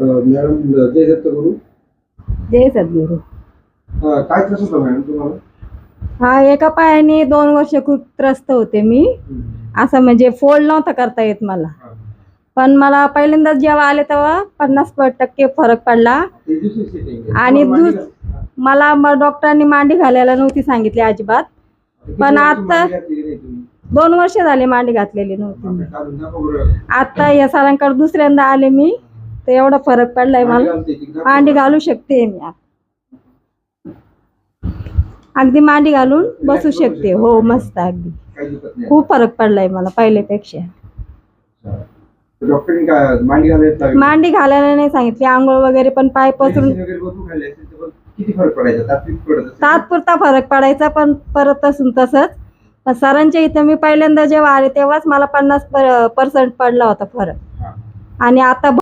Madam जय दत्तगुरु. जय सद्गुरू. काय त्रास होता मॅडम तुम्हाला? हा, एका पायाने 2 वर्ष खूप त्रस्त होते मी. असं म्हणजे फोल्ड नव्हता करता येत मला. पण मला पहिल्यांदा जेव्हा आले तेव्हा 50% फरक पडला. आणि मला डॉक्टरांनी मांडी घालायला नव्हती सांगितली अजिबात. पण आता 2 वर्ष झाले मांडी घातलेली नव्हती. आता या सरांकडे दुसऱ्यांदा आले मी, तर एवढा फरक पडलाय मला. मांडी घालू शकते मी, अगदी मांडी घालून बसू शकते. हो, मस्त, अगदी खूप फरक पडलाय मला पहिल्यापेक्षा. मांडी घालायला नाही सांगितली, आंघोळ वगैरे पण पाय पसरून तात्पुरता फरक पडायचा, पण परत तसंच. सरांच्या इथं मी पहिल्यांदा जेव्हा आले तेव्हाच मला 50% पडला होता फरक. आणि आता